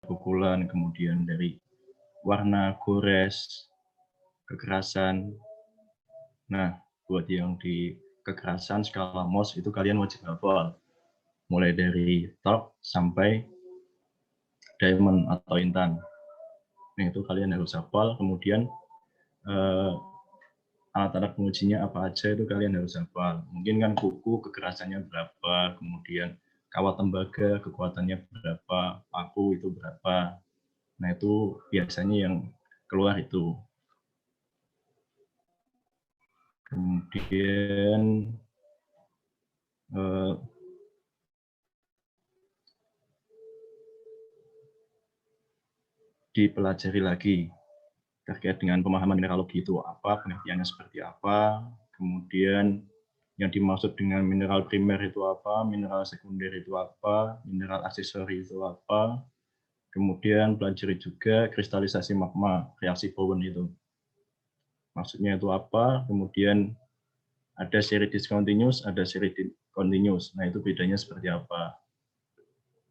pukulan, kemudian dari warna, gores, kekerasan. Nah, buat yang di kekerasan skala Mohs itu kalian wajib hafal. Mulai dari top sampai diamond atau intan. Nah, itu kalian harus hafal. Kemudian alat-alat pengujinya apa aja itu kalian harus hafal. Mungkin kan kuku kekerasannya berapa, kemudian kawat tembaga kekuatannya berapa, paku itu berapa. Nah, itu biasanya yang keluar itu. Kemudian dipelajari lagi terkait dengan pemahaman mineralogi itu apa, pengertiannya seperti apa, kemudian yang dimaksud dengan mineral primer itu apa, mineral sekunder itu apa, mineral aksesori itu apa, kemudian pelajari juga kristalisasi magma, reaksi Bowen itu. Maksudnya itu apa, kemudian ada seri discontinuous, ada seri continuous. Nah, itu bedanya seperti apa.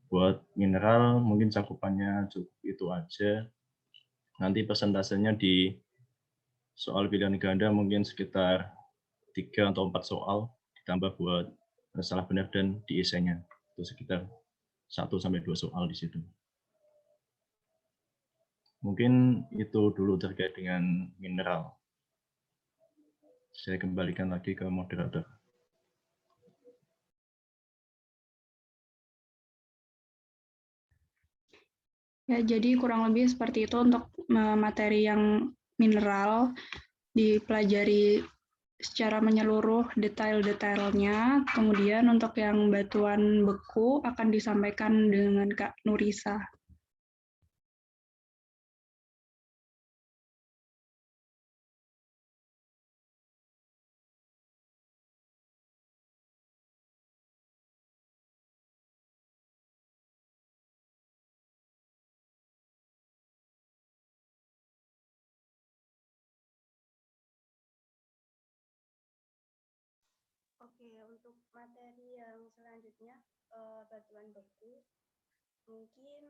Buat mineral mungkin cakupannya cukup itu aja. Nanti persentasenya di soal pilihan ganda mungkin sekitar 3 atau 4 soal, ditambah buat salah benar dan di esainya. Itu sekitar 1-2 soal di situ. Mungkin itu dulu terkait dengan mineral. Saya kembalikan lagi ke moderator. Ya, jadi kurang lebih seperti itu untuk materi yang mineral dipelajari secara menyeluruh detail-detailnya. Kemudian untuk yang batuan beku akan disampaikan dengan Kak Nurisa. Oke, untuk materi yang selanjutnya, batuan beku, mungkin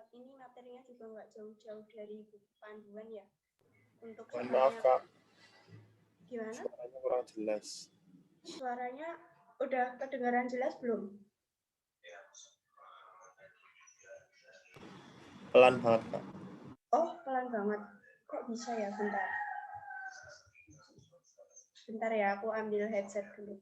ini materinya juga nggak jauh-jauh dari buku panduan ya. Untuk maaf Kak. Gimana? Suaranya kurang jelas. Suaranya udah kedengaran jelas belum? Pelan banget Kak. Oh, pelan banget. Kok bisa ya? Bentar. Bentar ya, aku ambil headset dulu.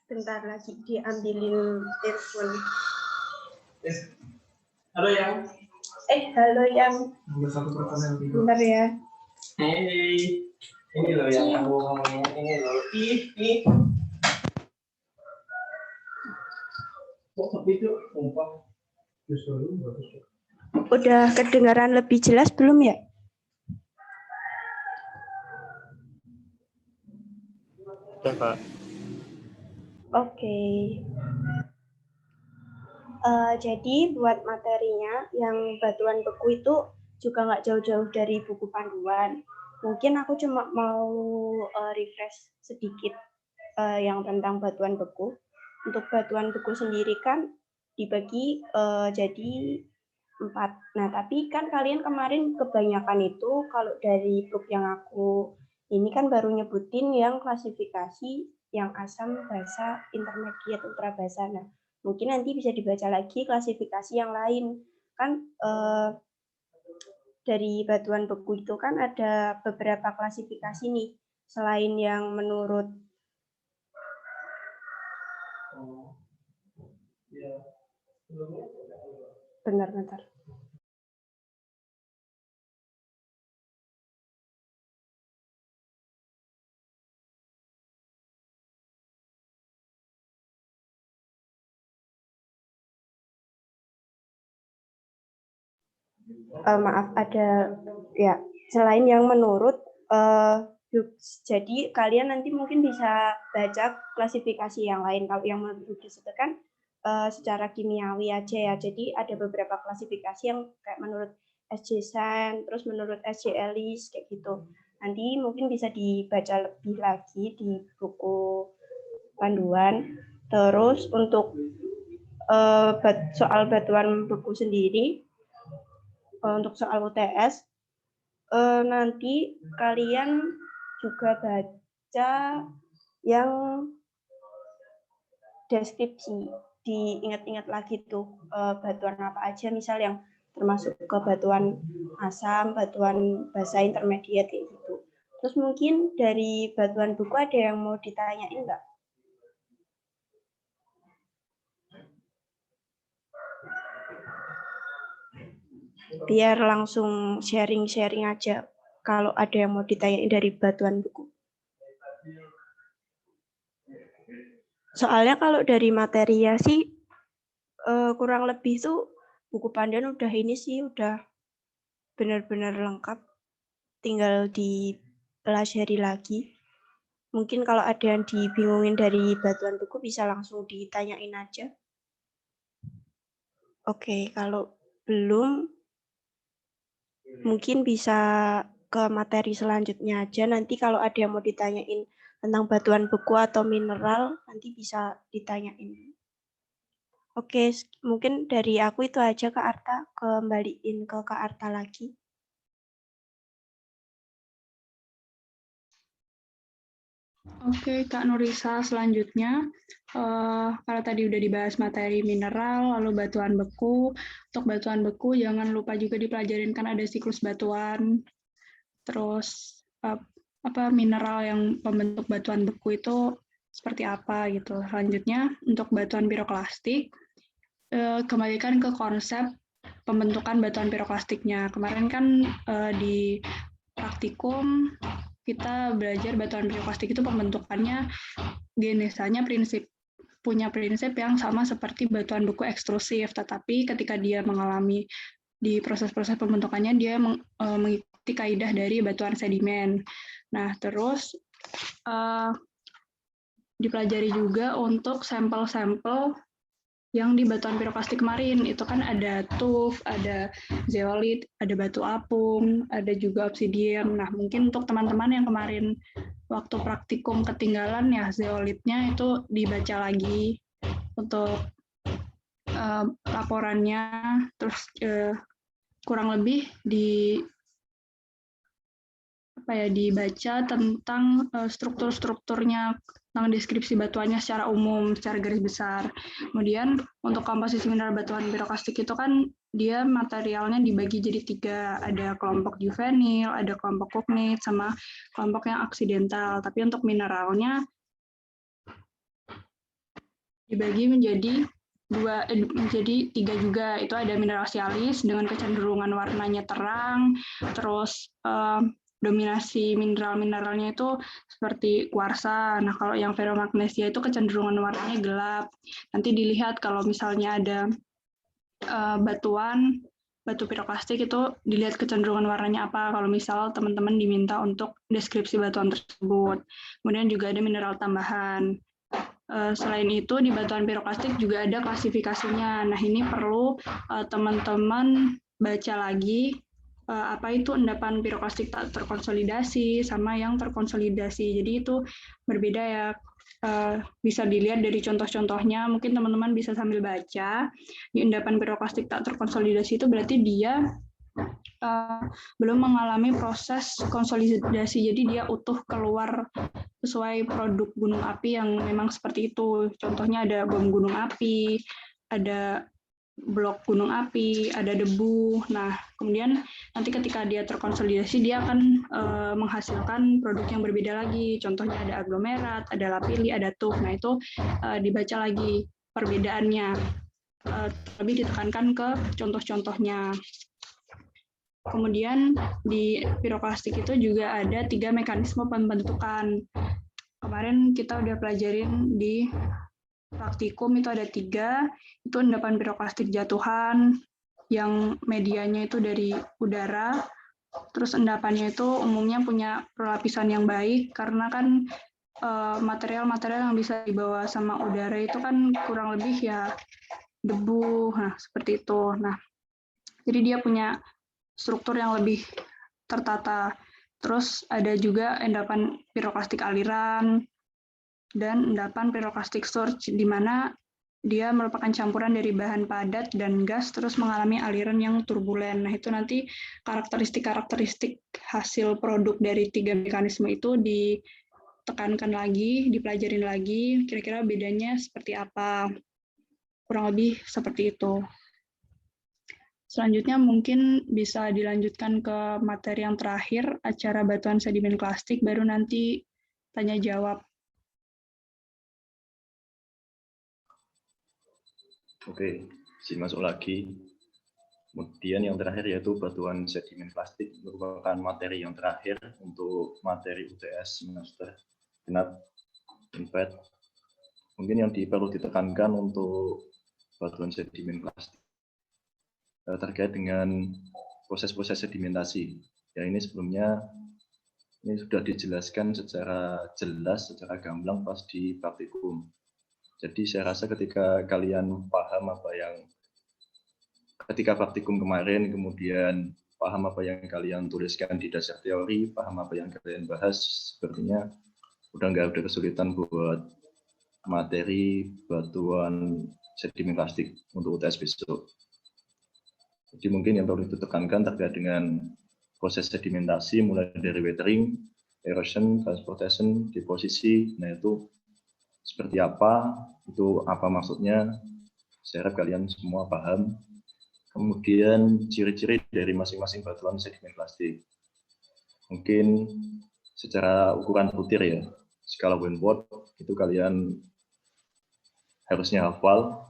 Bentar lagi diambilin earphone. Halo yang. Halo yang. Bentar ya. Hey, ini loh yang aku ngomongin ini loh. Ih. Kok tapi itu umpah justru bagus. Udah kedengaran lebih jelas belum ya? Udah Kak. Oke. Jadi buat materinya yang batuan beku itu juga nggak jauh-jauh dari buku panduan. Mungkin aku cuma mau refresh sedikit yang tentang batuan beku. Untuk batuan beku sendiri kan dibagi jadi 4. Nah, tapi kan kalian kemarin kebanyakan itu kalau dari grup yang aku ini kan baru nyebutin yang klasifikasi yang asam, basa, intermediate, ultra basa. Nah, mungkin nanti bisa dibaca lagi klasifikasi yang lain. Kan dari batuan beku itu kan ada beberapa klasifikasi nih. Selain yang menurut bentar. Maaf ada ya selain yang menurut Jadi kalian nanti mungkin bisa baca klasifikasi yang lain. Kalau yang menurut itu kan secara kimiawi aja ya. Jadi ada beberapa klasifikasi yang kayak menurut SJ Sen, terus menurut SJ Ellis kayak gitu. Nanti mungkin bisa dibaca lebih lagi di buku panduan. Terus untuk soal batuan beku sendiri, untuk soal UTS, nanti kalian juga baca yang deskripsi, diingat-ingat lagi tuh batuan apa aja, misal yang termasuk ke batuan asam, batuan basa intermediate kayak gitu. Terus mungkin dari batuan buku ada yang mau ditanyain nggak? Biar langsung sharing-sharing aja kalau ada yang mau ditanyain dari batuan buku. Soalnya kalau dari materi ya sih kurang lebih tuh buku panduan udah ini sih udah benar-benar lengkap. Tinggal dipelajari lagi. Mungkin kalau ada yang dibingungin dari batuan buku bisa langsung ditanyain aja. Oke, kalau belum mungkin bisa ke materi selanjutnya aja. Nanti kalau ada yang mau ditanyain tentang batuan beku atau mineral, nanti bisa ditanyain. Oke, mungkin dari aku itu aja Kak Arta. Kembaliin ke Kak Arta lagi. Oke, Kak Nurisa, selanjutnya, kalau tadi udah dibahas materi mineral, lalu batuan beku. Untuk batuan beku, jangan lupa juga dipelajarin kan ada siklus batuan. Terus mineral yang pembentuk batuan beku itu seperti apa gitu. Selanjutnya untuk batuan piroklastik, kembalikan ke konsep pembentukan batuan piroklastiknya. Kemarin kan di praktikum kita belajar batuan piroklastik itu pembentukannya genesanya punya prinsip yang sama seperti batuan beku ekstrusif, tetapi ketika dia mengalami di proses-proses pembentukannya dia mengikuti kaidah dari batuan sedimen. Nah, terus dipelajari juga untuk sampel-sampel yang di batuan piroklastik kemarin. Itu kan ada tuf, ada zeolit, ada batu apung, ada juga obsidian. Nah, mungkin untuk teman-teman yang kemarin waktu praktikum ketinggalan ya zeolitnya itu dibaca lagi untuk laporannya, terus kurang lebih dibaca tentang struktur-strukturnya, tentang deskripsi batuannya secara umum, secara garis besar. Kemudian untuk komposisi mineral batuan piroklastik itu kan dia materialnya dibagi jadi 3, ada kelompok juvenil, ada kelompok kognit, sama kelompok yang aksidental. Tapi untuk mineralnya dibagi menjadi 3 juga. Itu ada mineral sialis dengan kecenderungan warnanya terang, terus dominasi mineral-mineralnya itu seperti kuarsa. Nah, kalau yang feromagnesia itu kecenderungan warnanya gelap. Nanti dilihat kalau misalnya ada batu piroklastik itu dilihat kecenderungan warnanya apa kalau misal teman-teman diminta untuk deskripsi batuan tersebut. Kemudian juga ada mineral tambahan. Selain itu di batuan piroklastik juga ada klasifikasinya. Nah, ini perlu teman-teman baca lagi apa itu endapan piroklastik tak terkonsolidasi sama yang terkonsolidasi. Jadi itu berbeda ya. Bisa dilihat dari contoh-contohnya. Mungkin teman-teman bisa sambil baca. Di endapan piroklastik tak terkonsolidasi itu berarti dia belum mengalami proses konsolidasi. Jadi dia utuh keluar sesuai produk gunung api yang memang seperti itu. Contohnya ada bom gunung api, ada blok gunung api, ada debu. Nah, kemudian nanti ketika dia terkonsolidasi, dia akan menghasilkan produk yang berbeda lagi. Contohnya ada aglomerat, ada lapili, ada tuf. Nah, itu dibaca lagi perbedaannya. Lebih ditekankan ke contoh-contohnya. Kemudian di piroklastik itu juga ada 3 mekanisme pembentukan. Kemarin kita udah pelajarin di praktikum itu ada 3, itu endapan piroklastik jatuhan, yang medianya itu dari udara, Terus endapannya itu umumnya punya perlapisan yang baik karena kan material-material yang bisa dibawa sama udara itu kan kurang lebih ya debu, nah seperti itu. Nah, jadi dia punya struktur yang lebih tertata. Terus ada juga endapan piroklastik aliran dan endapan piroklastik surge, di mana dia merupakan campuran dari bahan padat dan gas terus mengalami aliran yang turbulen. Nah, itu nanti karakteristik-karakteristik hasil produk dari 3 mekanisme itu ditekankan lagi, dipelajarin lagi, kira-kira bedanya seperti apa. Kurang lebih seperti itu. Selanjutnya mungkin bisa dilanjutkan ke materi yang terakhir, acara batuan sedimen klastik, baru nanti tanya jawab. Oke, izin masuk lagi. Kemudian yang terakhir yaitu batuan sedimen plastik merupakan materi yang terakhir untuk materi UTS semester genap Unpad. Mungkin yang perlu ditekankan untuk batuan sedimen plastik terkait dengan proses-proses sedimentasi. Ya ini sebelumnya ini sudah dijelaskan secara jelas, secara gamblang pas di praktikum. Jadi saya rasa ketika kalian paham apa yang ketika praktikum kemarin, kemudian paham apa yang kalian tuliskan di dasar teori, paham apa yang kalian bahas, sepertinya udah nggak ada kesulitan buat materi batuan sedimen plastik untuk UTS besok. Jadi mungkin yang perlu ditekankan terkait dengan proses sedimentasi mulai dari weathering, erosion, transportation, deposisi, nah itu seperti apa, itu apa maksudnya, saya harap kalian semua paham. Kemudian ciri-ciri dari masing-masing batuan sedimen plastik. Mungkin secara ukuran butir ya, skala Wentworth itu kalian harusnya hafal.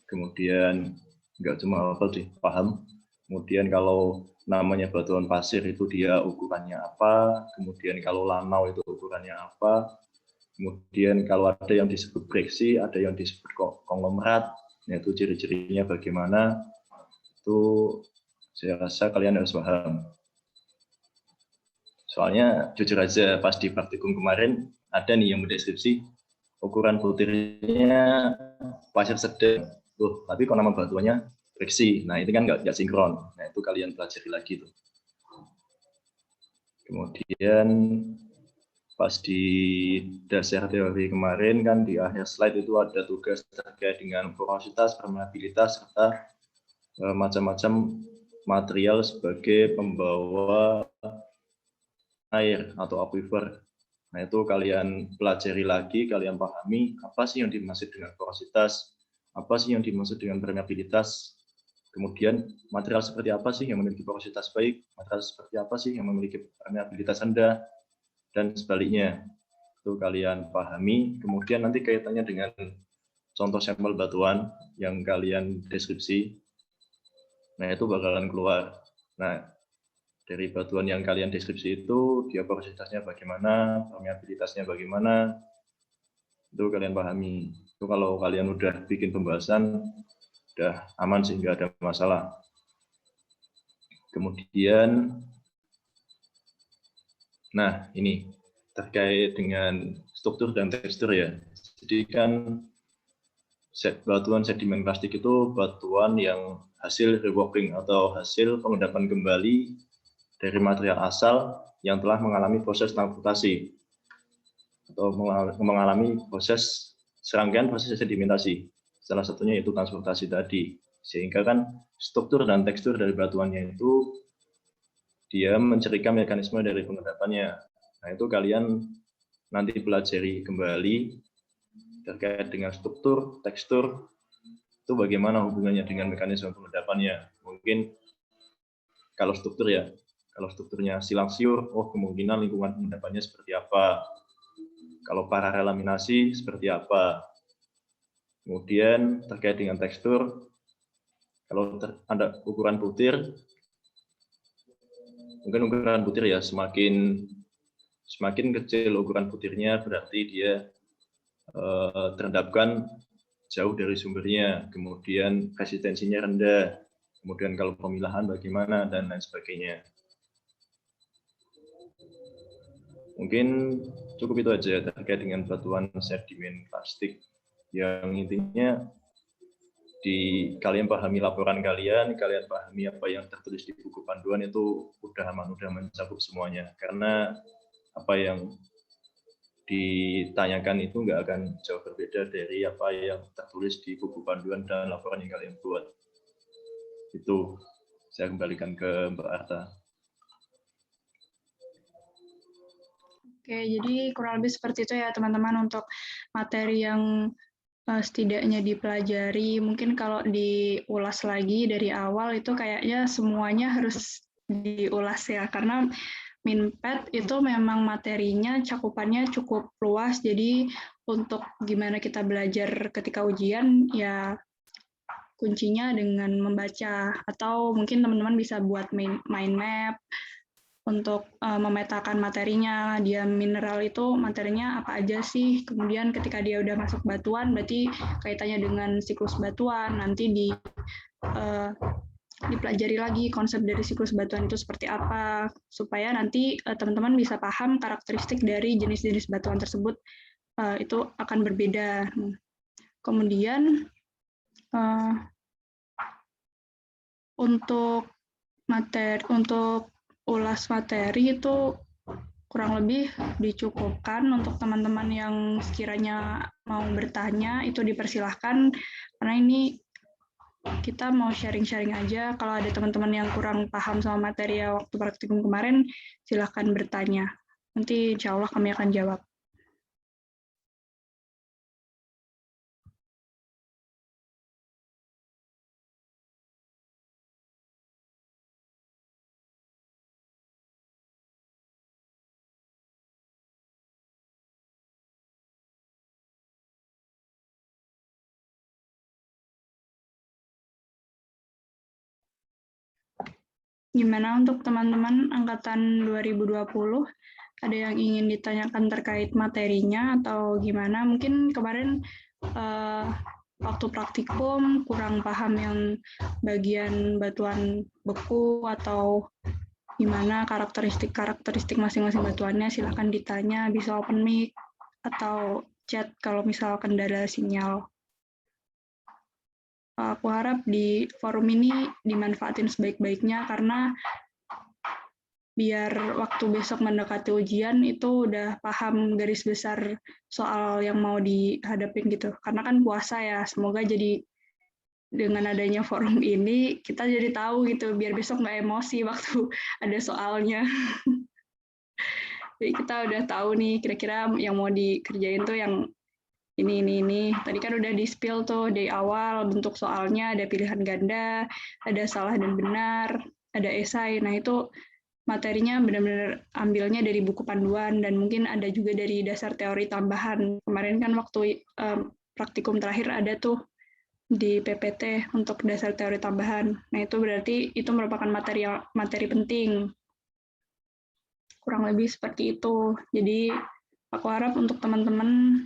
Kemudian nggak cuma hafal sih, paham. Kemudian kalau namanya batuan pasir itu dia ukurannya apa, kemudian kalau lanau itu ukurannya apa, kemudian kalau ada yang disebut breksi, ada yang disebut konglomerat, yaitu ciri-cirinya bagaimana, itu saya rasa kalian harus paham. Soalnya jujur aja pas di praktikum kemarin ada nih yang mendeskripsi ukuran butirnya pasir sedang, tapi kok nama batuannya breksi, nah itu kan nggak sinkron, nah itu kalian pelajari lagi tuh. Kemudian pas di dasar teori kemarin kan di akhir slide itu ada tugas terkait dengan porositas, permeabilitas, serta macam-macam material sebagai pembawa air atau aquifer. Nah itu kalian pelajari lagi, kalian pahami apa sih yang dimaksud dengan porositas, apa sih yang dimaksud dengan permeabilitas, kemudian material seperti apa sih yang memiliki porositas baik, material seperti apa sih yang memiliki permeabilitas rendah, dan sebaliknya. Itu kalian pahami, kemudian nanti kaitannya dengan contoh sampel batuan yang kalian deskripsi, nah itu bakalan keluar. Nah dari batuan yang kalian deskripsi itu, dia porositasnya bagaimana, permeabilitasnya bagaimana, itu kalian pahami. Itu kalau kalian udah bikin pembahasan, udah aman sih, nggak ada masalah. Kemudian, nah ini terkait dengan struktur dan tekstur ya. Jadi kan batuan sedimen plastik itu batuan yang hasil reworking atau hasil pengendapan kembali dari material asal yang telah mengalami proses transportasi atau mengalami proses serangkaian proses sedimentasi. Salah satunya itu transportasi tadi. Sehingga kan struktur dan tekstur dari batuannya itu dia mencirikan mekanisme dari pengendapannya. Nah itu kalian nanti pelajari kembali terkait dengan struktur, tekstur, itu bagaimana hubungannya dengan mekanisme pengendapannya. Mungkin kalau struktur ya, kalau strukturnya silang siur, oh kemungkinan lingkungan pengendapannya seperti apa. Kalau paralelaminasi seperti apa. Kemudian terkait dengan tekstur, kalau ada ukuran butir, mungkin ukuran butir ya semakin kecil ukuran butirnya berarti dia terendapkan jauh dari sumbernya, kemudian resistensinya rendah, kemudian kalau pemilahan bagaimana dan lain sebagainya. Mungkin cukup itu aja terkait dengan batuan sedimen plastik. Yang intinya kalian pahami laporan kalian pahami apa yang tertulis di buku panduan itu udah mencakup semuanya. Karena apa yang ditanyakan itu nggak akan jauh berbeda dari apa yang tertulis di buku panduan dan laporan yang kalian buat. Itu saya kembalikan ke Mbak Arta. Oke, jadi kurang lebih seperti itu ya teman-teman untuk materi yang setidaknya dipelajari. Mungkin kalau diulas lagi dari awal itu kayaknya semuanya harus diulas ya, karena Minpad itu memang materinya cakupannya cukup luas, jadi untuk gimana kita belajar ketika ujian ya kuncinya dengan membaca, atau mungkin teman-teman bisa buat mind map untuk memetakan materinya. Dia mineral itu materinya apa aja sih, kemudian ketika dia udah masuk batuan berarti kaitannya dengan siklus batuan, nanti dipelajari lagi konsep dari siklus batuan itu seperti apa, supaya nanti teman-teman bisa paham karakteristik dari jenis-jenis batuan tersebut itu akan berbeda. Kemudian untuk ulas materi itu kurang lebih dicukupkan. Untuk teman-teman yang sekiranya mau bertanya itu dipersilahkan, karena ini kita mau sharing-sharing aja. Kalau ada teman-teman yang kurang paham sama materi waktu praktikum kemarin, silahkan bertanya. Nanti insya Allah kami akan jawab. Gimana untuk teman-teman angkatan 2020? Ada yang ingin ditanyakan terkait materinya atau gimana? Mungkin kemarin waktu praktikum kurang paham yang bagian batuan beku atau gimana karakteristik masing-masing batuannya, silahkan ditanya, bisa open mic atau chat kalau misal kendala sinyal. Aku harap di forum ini dimanfaatin sebaik-baiknya, karena biar waktu besok mendekati ujian itu udah paham garis besar soal yang mau dihadapin gitu. Karena kan puasa ya, semoga jadi dengan adanya forum ini kita jadi tahu gitu, biar besok nggak emosi waktu ada soalnya. Jadi kita udah tahu nih kira-kira yang mau dikerjain tuh yang ini. Tadi kan udah di-spill tuh dari awal bentuk soalnya, ada pilihan ganda, ada salah dan benar, ada esai. Nah, itu materinya benar-benar ambilnya dari buku panduan, dan mungkin ada juga dari dasar teori tambahan. Kemarin kan waktu praktikum terakhir ada tuh di PPT untuk dasar teori tambahan. Nah, itu berarti itu merupakan materi penting. Kurang lebih seperti itu. Jadi, aku harap untuk teman-teman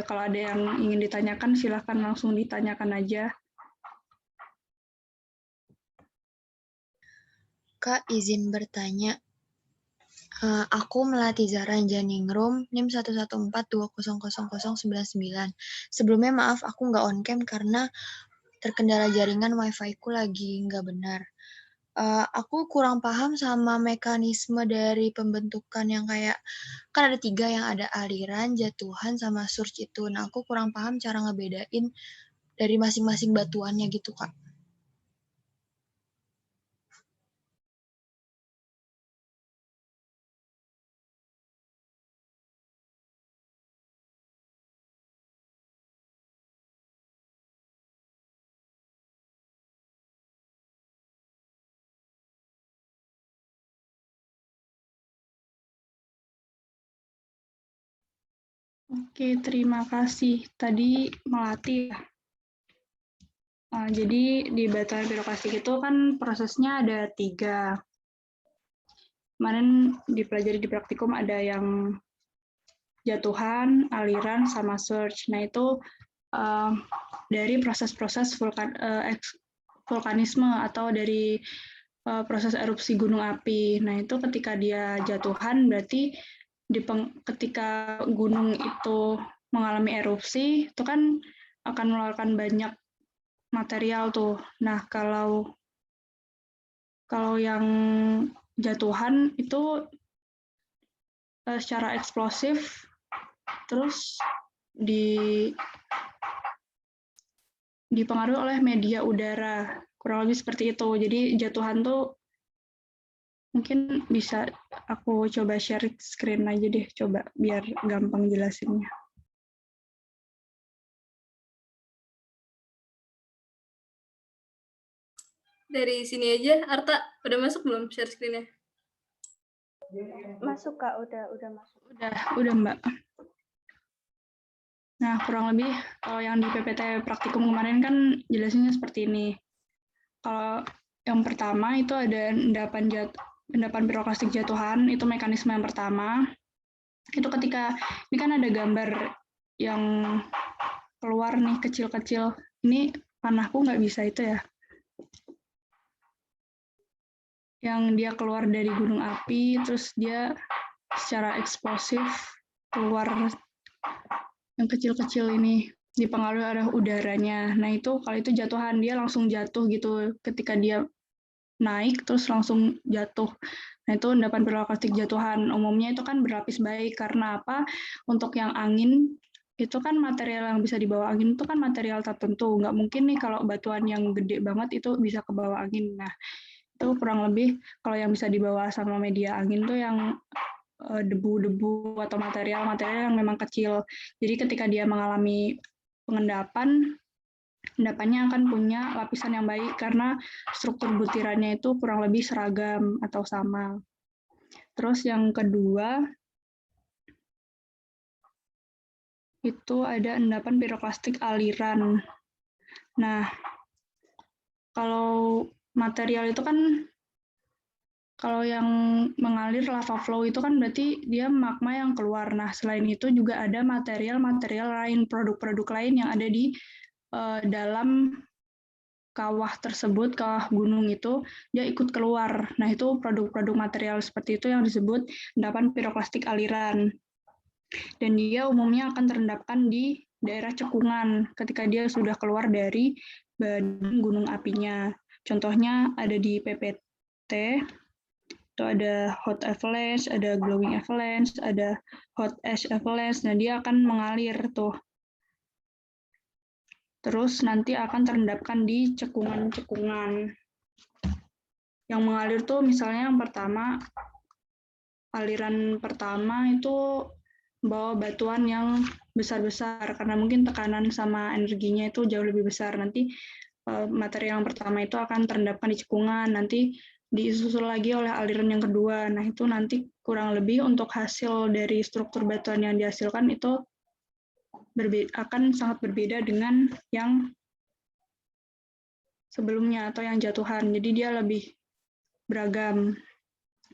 kalau ada yang ingin ditanyakan, silahkan langsung ditanyakan aja. Kak, izin bertanya. Aku Melati Zara Janingrum, NIM 114200099. Sebelumnya maaf, aku nggak on cam karena terkendala jaringan wifi-ku lagi nggak benar. Aku kurang paham sama mekanisme dari pembentukan yang kayak, kan ada 3 yang ada aliran, jatuhan, sama surge itu. Nah, aku kurang paham cara ngebedain dari masing-masing batuannya gitu, Kak. Oke, terima kasih. Tadi Melati ya. Jadi di batuan piroklastik itu kan prosesnya ada 3. Kemarin dipelajari di praktikum ada yang jatuhan, aliran, sama surge. Nah, itu dari proses-proses vulkanisme atau dari proses erupsi gunung api. Nah, itu ketika dia jatuhan berarti ketika gunung itu mengalami erupsi, itu kan akan mengeluarkan banyak material tuh. Nah, kalau yang jatuhan itu secara eksplosif, terus dipengaruhi oleh media udara, kurang lebih seperti itu. Jadi jatuhan tuh mungkin bisa aku coba share screen aja deh, coba biar gampang jelasinnya. Dari sini aja, Arta, udah masuk belum share screen-nya? Masuk Kak, udah masuk. Udah Mbak. Nah, kurang lebih kalau yang di PPT praktikum kemarin kan jelasinnya seperti ini. Kalau yang pertama itu ada endapan piroklastik jatuhan, itu mekanisme yang pertama. Itu ketika, ini kan ada gambar yang keluar nih kecil-kecil. Ini panahku nggak bisa itu ya. Yang dia keluar dari gunung api, terus dia secara eksplosif keluar yang kecil-kecil ini, dipengaruhi oleh udaranya. Nah itu kalau itu jatuhan, dia langsung jatuh gitu ketika dia naik terus langsung jatuh. Nah itu endapan piroklastik jatuhan. Umumnya itu kan berlapis baik karena apa? Untuk yang angin itu kan material yang bisa dibawa angin itu kan material tertentu. Nggak mungkin nih kalau batuan yang gede banget itu bisa ke bawah angin. Nah itu kurang lebih kalau yang bisa dibawa sama media angin tuh yang debu-debu atau material-material yang memang kecil. Jadi ketika dia mengalami pengendapan, endapannya akan punya lapisan yang baik karena struktur butirannya itu kurang lebih seragam atau sama. Terus yang kedua, itu ada endapan piroklastik aliran. Nah, kalau material itu kan, kalau yang mengalir lava flow itu kan berarti dia magma yang keluar. Nah, selain itu juga ada material-material lain, produk-produk lain yang ada di dalam kawah tersebut, kawah gunung itu, dia ikut keluar. Nah, itu produk-produk material seperti itu yang disebut endapan piroklastik aliran. Dan dia umumnya akan terendapkan di daerah cekungan ketika dia sudah keluar dari badan gunung apinya. Contohnya ada di PPT, itu ada hot avalanche, ada glowing avalanche, ada hot ash avalanche. Nah, dia akan mengalir tuh. Terus nanti akan terendapkan di cekungan-cekungan. Yang mengalir tuh misalnya yang pertama, aliran pertama itu bawa batuan yang besar-besar, karena mungkin tekanan sama energinya itu jauh lebih besar. Nanti material yang pertama itu akan terendapkan di cekungan, nanti disusul lagi oleh aliran yang kedua. Nah, itu nanti kurang lebih untuk hasil dari struktur batuan yang dihasilkan itu akan sangat berbeda dengan yang sebelumnya atau yang jatuhan. Jadi dia lebih beragam.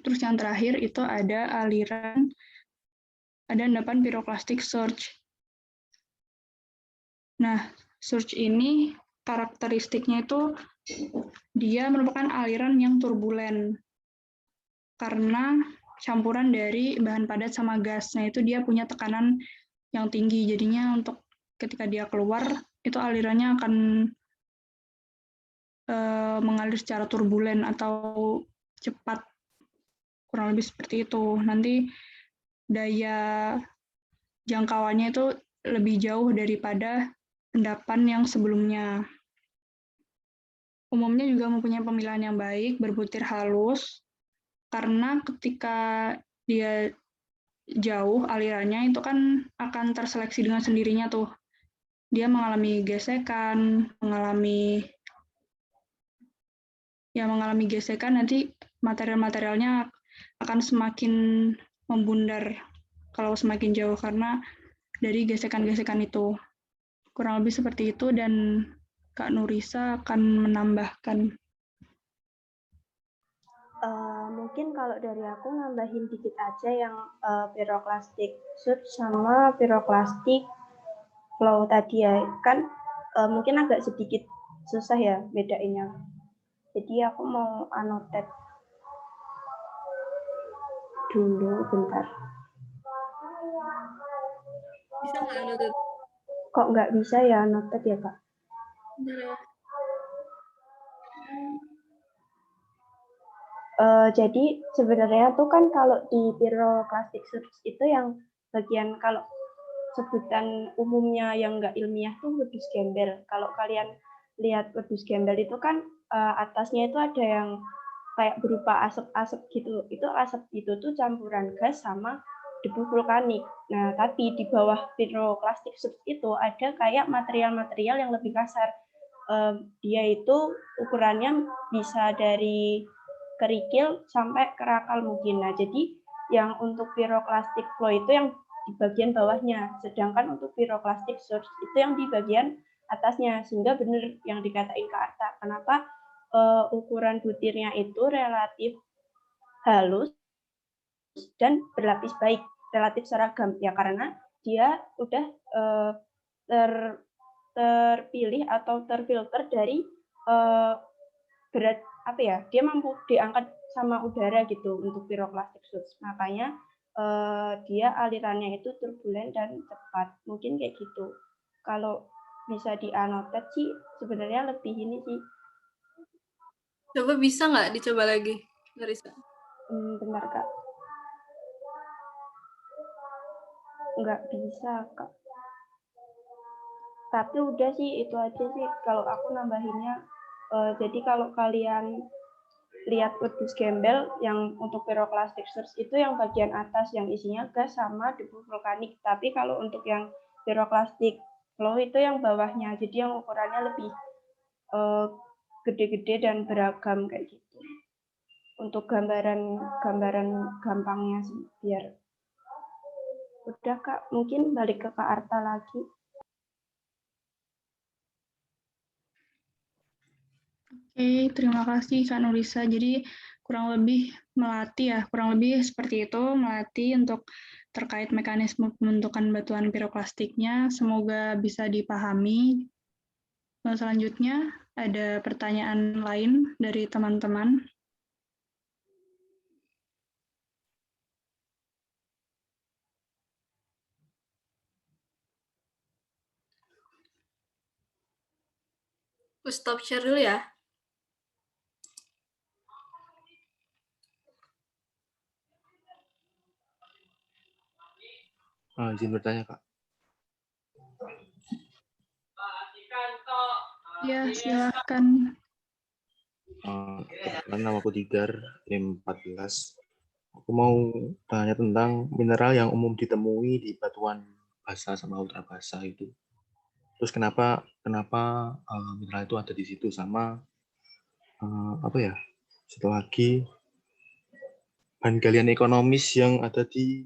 Terus yang terakhir itu ada aliran, ada endapan piroklastik surge. Nah, surge ini karakteristiknya itu dia merupakan aliran yang turbulen karena campuran dari bahan padat sama gas. Nah, itu dia punya tekanan yang tinggi. Jadinya untuk ketika dia keluar, itu alirannya akan mengalir secara turbulen atau cepat. Kurang lebih seperti itu. Nanti daya jangkauannya itu lebih jauh daripada endapan yang sebelumnya. Umumnya juga mempunyai pemilihan yang baik, berbutir halus, karena ketika dia jauh alirannya itu kan akan terseleksi dengan sendirinya tuh. Dia mengalami gesekan, mengalami gesekan, nanti material-materialnya akan semakin membundar kalau semakin jauh karena dari gesekan-gesekan itu. Kurang lebih seperti itu, dan Kak Nurisa akan menambahkan. Mungkin kalau dari aku nambahin dikit aja yang piroklastik surge sama piroklastik flow tadi ya. Kan mungkin agak sedikit susah ya bedainnya. Jadi aku mau annotate dulu bentar. nggak noted? Kok nggak bisa ya noted ya, Kak? Bentar ya. Jadi sebenarnya tuh kan kalau di pyroclastic surge itu yang bagian kalau sebutan umumnya yang nggak ilmiah tuh wedus gembel. Kalau kalian lihat wedus gembel itu kan atasnya itu ada yang kayak berupa asap-asap gitu. Itu asap itu tuh campuran gas sama debu vulkanik. Nah, tapi di bawah pyroclastic surge itu ada kayak material-material yang lebih kasar. Dia itu ukurannya bisa dari kerikil sampai kerakal mungkin. Nah, jadi yang untuk pyroclastic flow itu yang di bagian bawahnya, sedangkan untuk pyroclastic surge itu yang di bagian atasnya. Sehingga benar yang dikatain Kak Arta, kenapa ukuran butirnya itu relatif halus dan berlapis baik, relatif seragam. Ya karena dia udah terpilih atau terfilter dari berat apa ya, dia mampu diangkat sama udara gitu untuk pyroclastic surge. Makanya dia alirannya itu turbulen dan cepat. Mungkin kayak gitu. Kalau bisa dianotet sih sebenarnya lebih ini sih. Coba bisa nggak dicoba lagi, Larissa? Bentar Kak. Nggak bisa Kak. Tapi udah sih itu aja sih kalau aku nambahinnya. Jadi kalau kalian lihat wedus gembel yang untuk pyroclastic surge itu yang bagian atas yang isinya gas sama debu vulkanik. Tapi kalau untuk yang pyroclastic flow itu yang bawahnya. Jadi yang ukurannya lebih gede-gede dan beragam kayak gitu. Untuk gambaran gampangnya sih biar udah Kak, mungkin balik ke Kak Arta lagi. Oke, terima kasih Kak Nurisa. Jadi kurang lebih seperti itu, melatih untuk terkait mekanisme pembentukan batuan piroklastiknya. Semoga bisa dipahami. Selanjutnya ada pertanyaan lain dari teman-teman. Stop share dulu ya. Izin bertanya, Kak. Ya, silakan. Nama aku Tigar, NIM 14. Aku mau tanya tentang mineral yang umum ditemui di batuan basa sama ultra basa itu. Terus kenapa mineral itu ada di situ, sama apa ya? Satu lagi, bahan galian ekonomis yang ada di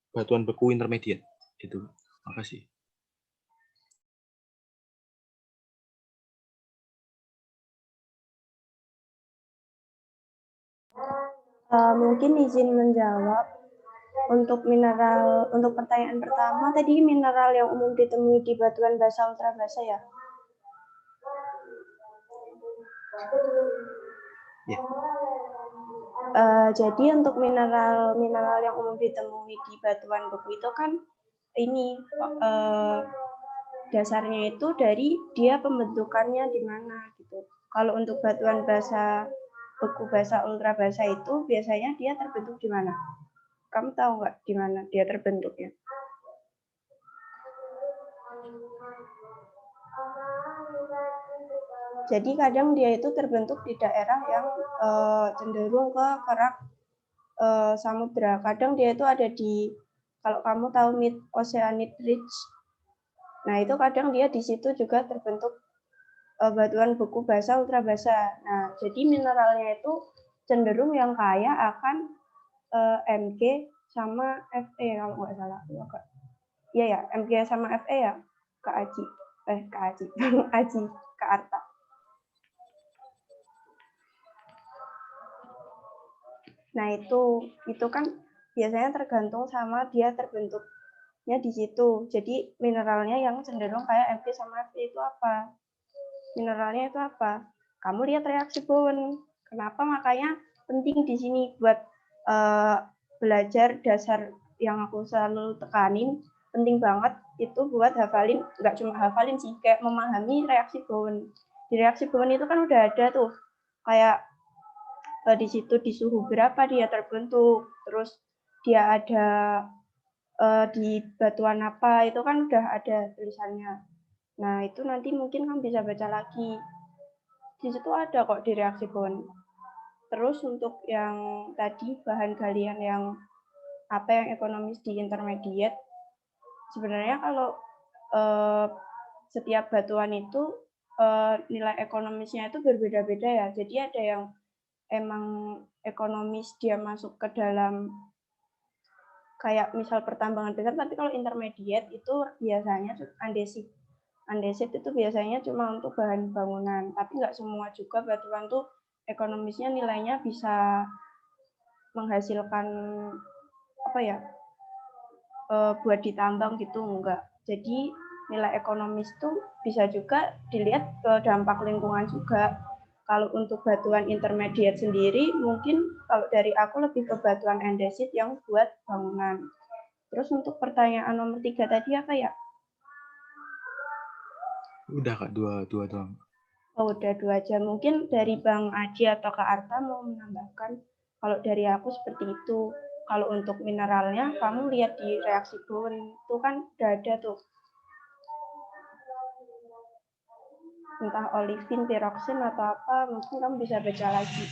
batuan beku intermediate itu. Makasih. Mungkin izin menjawab untuk pertanyaan pertama tadi, mineral yang umum ditemui di batuan basa ultra basa ya. Jadi untuk mineral yang umum ditemui di batuan beku itu kan ini dasarnya itu dari dia pembentukannya di mana gitu. Kalau untuk batuan basa beku basa ultra basa itu biasanya dia terbentuk di mana? Kamu tahu nggak di mana dia terbentuknya? Jadi kadang dia itu terbentuk di daerah yang cenderung ke kerak samudra. Kadang dia itu ada di, kalau kamu tahu Mid Oceanic Ridge, nah itu kadang dia di situ juga terbentuk batuan beku basa ultra basa. Nah jadi mineralnya itu cenderung yang kaya akan Mg sama Fe kalau nggak salah. Iya ya, Mg sama Fe ya, Kak Aji. Kak Arta. Nah itu kan biasanya tergantung sama dia terbentuknya di situ. Jadi mineralnya yang cenderung kayak Mg sama Fe itu apa? Mineralnya itu apa? Kamu lihat reaksi Bowen. Kenapa makanya penting di sini buat belajar dasar yang aku selalu tekanin. penting banget itu buat hafalin, nggak cuma hafalin sih, kayak memahami reaksi Bowen. Di reaksi Bowen itu kan udah ada tuh, kayak di situ di suhu berapa dia terbentuk, terus dia ada di batuan apa, itu kan udah ada tulisannya. Nah, itu nanti mungkin kamu bisa baca lagi. Di situ ada kok di reaksi Bowen. Terus untuk yang tadi bahan galian yang apa yang ekonomis di intermediate, sebenarnya kalau setiap batuan itu nilai ekonomisnya itu berbeda-beda ya. Jadi ada yang emang ekonomis dia masuk ke dalam kayak misal pertambangan besar, tapi kalau intermediate itu biasanya andesit. Andesit itu biasanya cuma untuk bahan bangunan, tapi nggak semua juga batuan tuh ekonomisnya nilainya bisa menghasilkan apa ya buat ditambang gitu, enggak. Jadi nilai ekonomis tuh bisa juga dilihat ke dampak lingkungan juga. Kalau untuk batuan intermediate sendiri, mungkin kalau dari aku lebih ke batuan andesit yang buat bangunan. Terus untuk pertanyaan nomor 3 tadi apa ya? Udah Kak, dua doang. Oh, udah 2 aja. Mungkin dari Bang Adi atau Kak Arta mau menambahkan. Kalau dari aku seperti itu. Kalau untuk mineralnya, kamu lihat di reaksi Bowen itu kan udah ada tuh. Entah olivin, piroksin atau apa, mungkin kamu bisa baca lagi.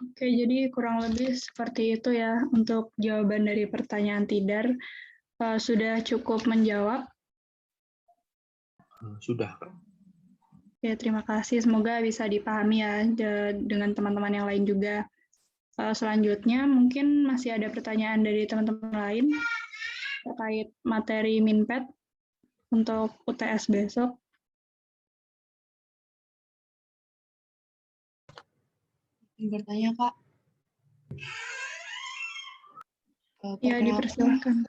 Oke, jadi kurang lebih seperti itu ya untuk jawaban dari pertanyaan Tidar. Sudah cukup menjawab? Sudah Kak. Ya, terima kasih. Semoga bisa dipahami ya dengan teman-teman yang lain juga. Selanjutnya mungkin masih ada pertanyaan dari teman-teman lain terkait materi Minpet untuk UTS besok. Bertanya, Kak. Ya, dipersilakan.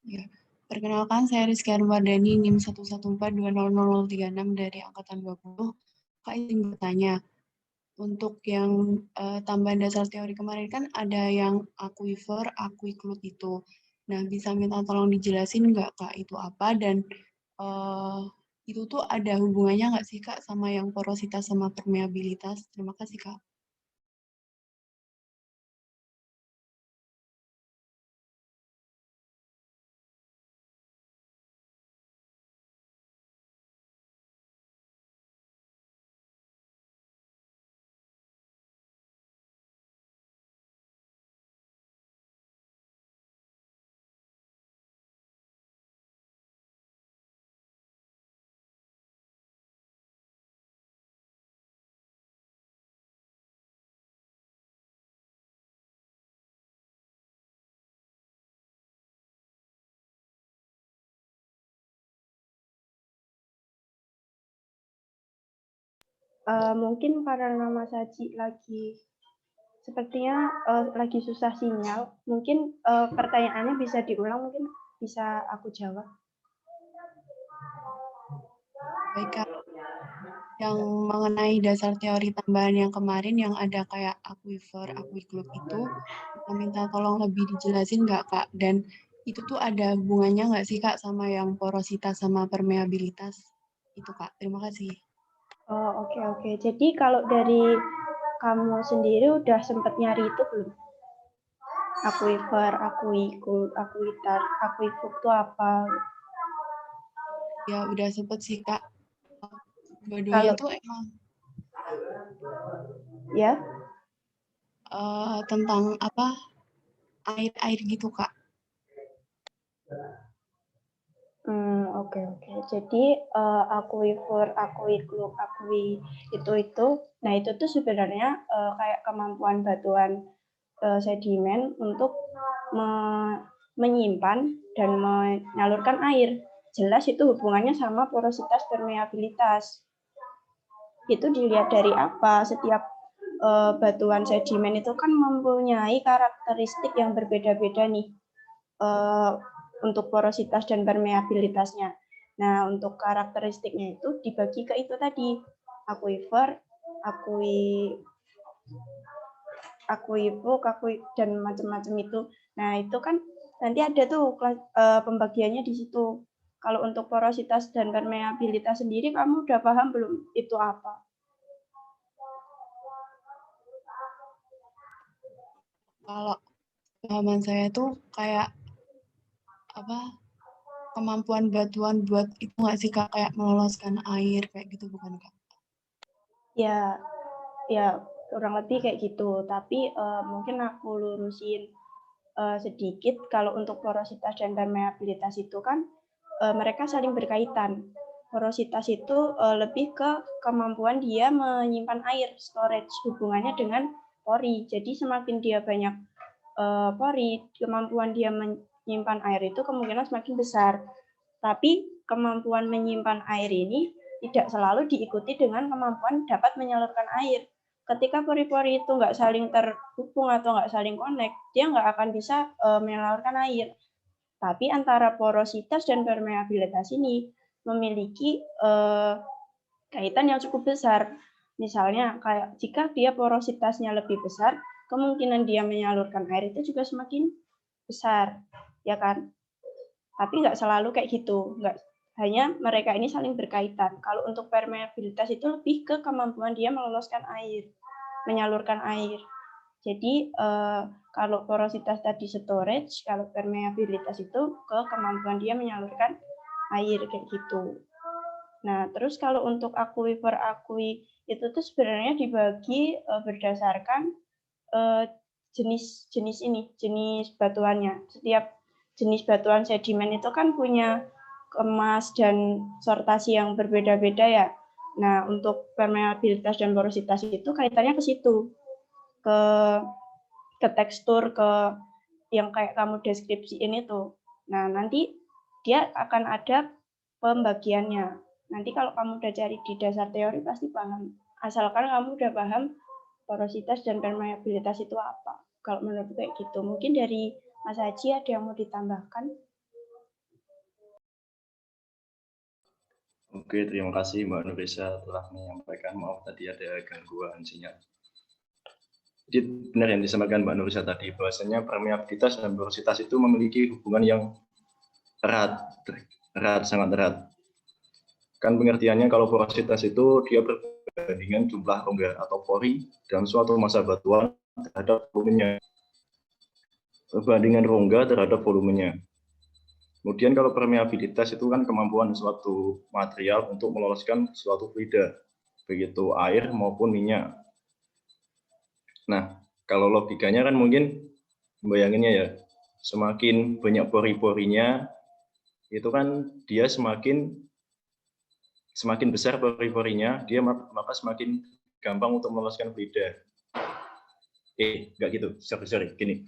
Ya. Perkenalkan, saya Rizky Armadani, NIM 114200036 dari Angkatan 20. Kak, izin bertanya. Untuk yang tambahan dasar teori kemarin kan ada yang aquifer, aquiclut itu. Nah, bisa minta tolong dijelasin nggak, Kak, itu apa? Dan itu tuh ada hubungannya nggak sih, Kak, sama yang porositas sama permeabilitas? Terima kasih, Kak. Mungkin karena Mas Haji lagi sepertinya lagi susah sinyal, mungkin pertanyaannya bisa diulang, mungkin bisa aku jawab. Baik, Kak. Yang mengenai dasar teori tambahan yang kemarin yang ada kayak aquifer, aquiclut itu, kita minta tolong lebih dijelasin nggak, Kak? Dan itu tuh ada hubungannya nggak sih, Kak, sama yang porositas sama permeabilitas? Itu, Kak. Terima kasih. Oh, oke. Jadi kalau dari kamu sendiri udah sempat nyari itu belum? Aquifer, aquiclut, aquitar, aquifug itu apa? Ya, udah sempet sih, Kak. Dua-duanya tuh emang ya tentang apa air gitu, Kak. Oke. Jadi aquifer, aquiclut, itu, nah itu tuh sebenarnya kayak kemampuan batuan sedimen untuk menyimpan dan menyalurkan air. Jelas itu hubungannya sama porositas permeabilitas. Itu dilihat dari apa? Setiap batuan sedimen itu kan mempunyai karakteristik yang berbeda-beda nih untuk porositas dan permeabilitasnya. Nah, untuk karakteristiknya itu dibagi ke itu tadi. aquifer, aquifug, dan macam-macam itu. Nah, itu kan nanti ada tuh pembagiannya di situ. Kalau untuk porositas dan permeabilitas sendiri, kamu udah paham belum itu apa? Kalau pemahaman saya tuh kayak apa, kemampuan batuan buat itu nggak sih Kak, kayak meloloskan air kayak gitu, bukan Kak? Ya, kurang lebih kayak gitu. Tapi mungkin aku lurusin sedikit. Kalau untuk porositas dan permeabilitas itu kan mereka saling berkaitan. Porositas itu lebih ke kemampuan dia menyimpan air, storage, hubungannya dengan pori. Jadi semakin dia banyak pori, kemampuan dia menyimpan air itu kemungkinan semakin besar. Tapi kemampuan menyimpan air ini tidak selalu diikuti dengan kemampuan dapat menyalurkan air. Ketika pori-pori itu nggak saling terhubung atau nggak saling connect, dia nggak akan bisa menyalurkan air. Tapi antara porositas dan permeabilitas ini memiliki kaitan yang cukup besar. Misalnya, kayak jika dia porositasnya lebih besar, kemungkinan dia menyalurkan air itu juga semakin besar, ya kan? Tapi nggak selalu kayak gitu, nggak hanya mereka ini saling berkaitan. Kalau untuk permeabilitas itu lebih ke kemampuan dia meloloskan air, menyalurkan air. Jadi kalau porositas tadi storage, kalau permeabilitas itu ke kemampuan dia menyalurkan air kayak gitu. Nah, terus kalau untuk aquifer itu tuh sebenarnya dibagi berdasarkan jenis batuannya. Setiap jenis batuan sedimen itu kan punya kemas dan sortasi yang berbeda-beda ya. Nah, untuk permeabilitas dan porositas itu kaitannya ke situ. Ke tekstur, ke yang kayak kamu deskripsiin itu. Nah, nanti dia akan ada pembagiannya. Nanti kalau kamu udah cari di dasar teori pasti paham. Asalkan kamu udah paham porositas dan permeabilitas itu apa. Kalau menurut kayak gitu. Mungkin dari Mas Haji ada yang mau ditambahkan? Oke, terima kasih Mbak Nurisa telah menyampaikan. Maaf tadi ada gangguan sinyal. Jadi benar yang disampaikan Mbak Nurisa tadi, bahwasanya permeabilitas dan porositas itu memiliki hubungan yang erat, sangat erat. Kan pengertiannya kalau porositas itu dia perbandingan jumlah rongga atau pori dalam suatu massa batuan terhadap volumenya. Perbandingan rongga terhadap volumenya. Kemudian kalau permeabilitas itu kan kemampuan suatu material untuk meloloskan suatu fluida, begitu air maupun minyak. Nah, kalau logikanya kan mungkin bayanginnya ya, semakin banyak pori-porinya, itu kan dia semakin besar pori-porinya, dia maka semakin gampang untuk meloloskan fluida. Enggak gitu, sorry, gini.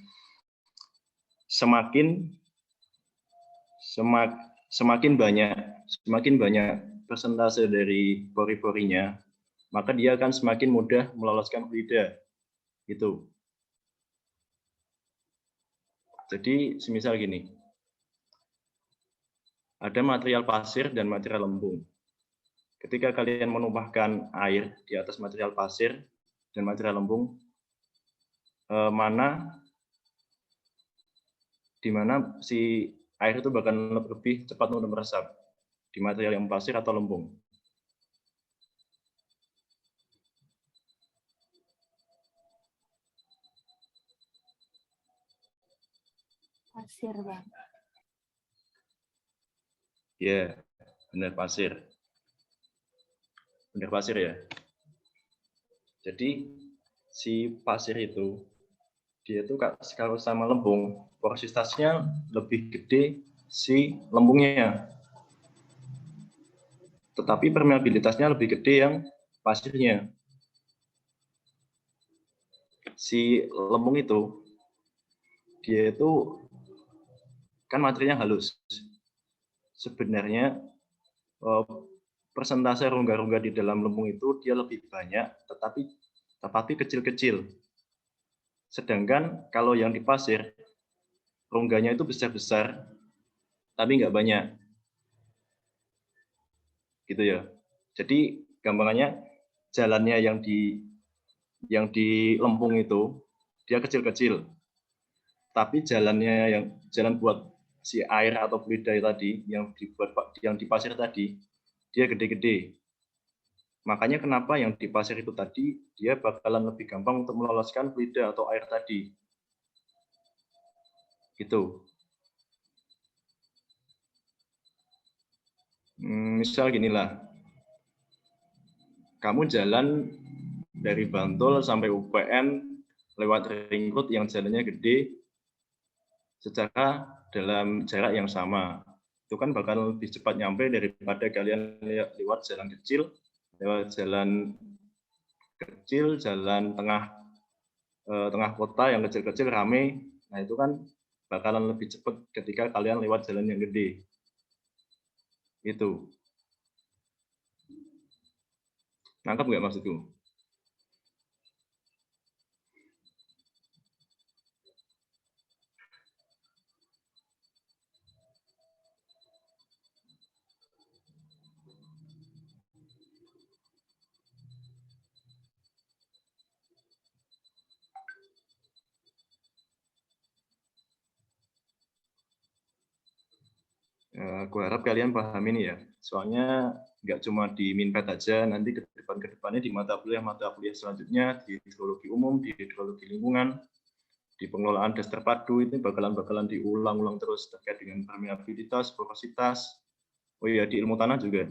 Semakin banyak persentase dari pori-porinya, maka dia akan semakin mudah meloloskan fluida. Gitu. Jadi, semisal gini. Ada material pasir dan material lembung. Ketika kalian menumpahkan air di atas material pasir dan material lembung, di mana si air itu bahkan lebih cepat untuk meresap di material yang pasir atau lembung. Pasir, Bang. Ya, benar pasir. Benar pasir ya. Jadi si pasir itu dia itu kalau sama lembung, porositasnya lebih gede si lembungnya. Tetapi permeabilitasnya lebih gede yang pasirnya. Si lembung itu dia itu kan materialnya halus. Sebenarnya persentase rongga-rongga di dalam lembung itu dia lebih banyak, tetapi kecil-kecil. Sedangkan kalau yang di pasir, rongganya itu besar-besar, tapi nggak banyak. Gitu ya. Jadi gampangannya jalannya yang di lempung itu dia kecil-kecil, tapi jalan buat si air atau fluida tadi yang di pasir tadi dia gede-gede. Makanya kenapa yang di pasir itu tadi dia bakalan lebih gampang untuk meloloskan fluida atau air tadi. Gitu. Misal ginilah, kamu jalan dari Bantul sampai UPN lewat ring road yang jalannya gede secara dalam jarak yang sama. Itu kan bakal lebih cepat nyampe daripada kalian lewat jalan kecil, jalan tengah kota yang kecil-kecil rame. Nah, itu kan bakalan lebih cepat ketika kalian lewat jalan yang gede. Itu. Nangkap nggak maksudku? Aku harap kalian paham ini ya. Soalnya nggak cuma di Minpet aja, nanti ke depannya di mata kuliah selanjutnya, di hidrologi umum, di hidrologi lingkungan, di pengelolaan das terpadu, ini bakalan diulang-ulang terus terkait dengan permeabilitas, porositas. Oh iya, di ilmu tanah juga.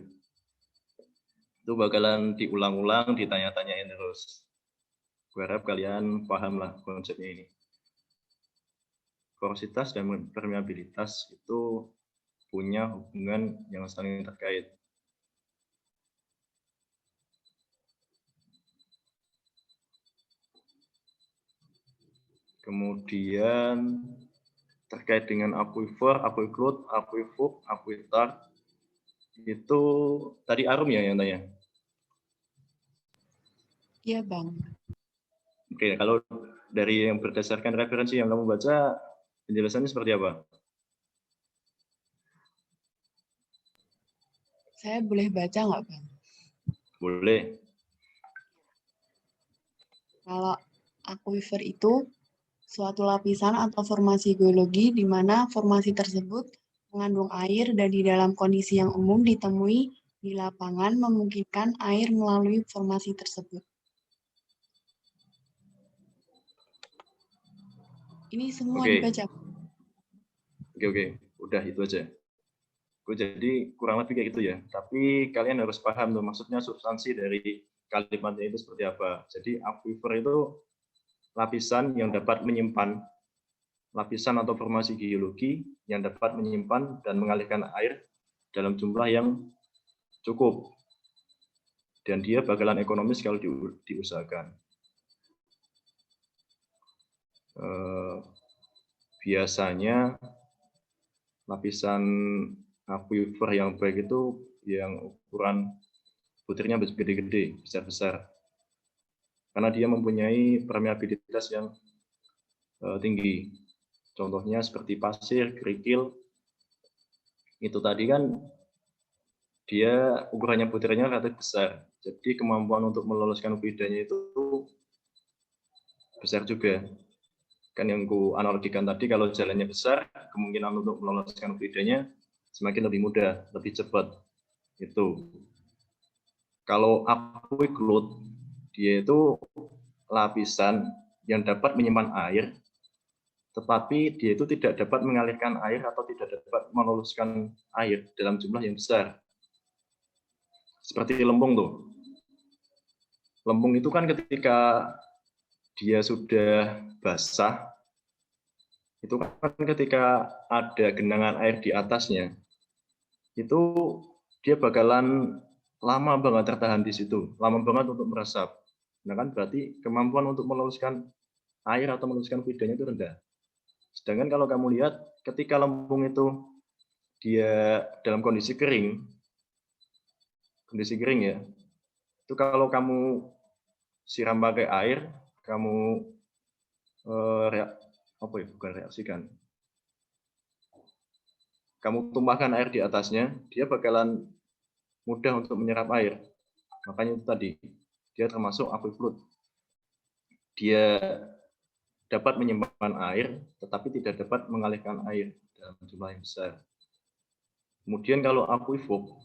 Itu bakalan diulang-ulang, ditanya-tanyain terus. Aku harap kalian paham lah konsepnya ini. Porositas dan permeabilitas itu punya hubungan yang saling terkait. Kemudian terkait dengan aquifer, aquiclude, aquifug, aquitar, itu tadi Arum ya yang tanya? Iya, Bang. Oke, kalau dari yang berdasarkan referensi yang kamu baca, penjelasannya seperti apa? Saya boleh baca nggak, Bang? Boleh. Kalau aquifer itu suatu lapisan atau formasi geologi di mana formasi tersebut mengandung air dan di dalam kondisi yang umum ditemui di lapangan memungkinkan air melalui formasi tersebut. Ini semua dibaca. Oke. Udah itu aja. Jadi kurang lebih kayak gitu ya. Tapi kalian harus paham tuh maksudnya substansi dari kalimatnya itu seperti apa. Jadi aquifer itu lapisan yang dapat menyimpan, lapisan atau formasi geologi yang dapat menyimpan dan mengalirkan air dalam jumlah yang cukup. Dan dia bakalan ekonomis kalau diusahakan. Biasanya lapisan aquifer yang baik itu yang ukuran butirnya gede-gede, besar-besar. Karena dia mempunyai permeabilitas yang tinggi. Contohnya seperti pasir, kerikil. Itu tadi kan dia ukurannya butirnya relatif besar. Jadi kemampuan untuk meloloskan fluidanya itu besar juga. Kan yang ku analogikan tadi, kalau jalannya besar, kemungkinan untuk meloloskan fluidanya semakin lebih mudah, lebih cepat. Itu. Kalau aquiclude, dia itu lapisan yang dapat menyimpan air, tetapi dia itu tidak dapat mengalirkan air atau tidak dapat meloloskan air dalam jumlah yang besar. Seperti lempung tuh. Lempung itu kan ketika dia sudah basah, itu kan ketika ada genangan air di atasnya, itu dia bakalan lama banget tertahan di situ, lama banget untuk meresap. Nah kan berarti kemampuan untuk meloloskan air atau meloloskan fluidanya itu rendah. Sedangkan kalau kamu lihat ketika lempung itu dia dalam kondisi kering ya, itu kalau kamu siram pakai air, kamu kamu tumpahkan air di atasnya, dia bakalan mudah untuk menyerap air. Makanya itu tadi, dia termasuk aquifluid. Dia dapat menyimpan air, tetapi tidak dapat mengalirkan air dalam jumlah yang besar. Kemudian kalau akuifok,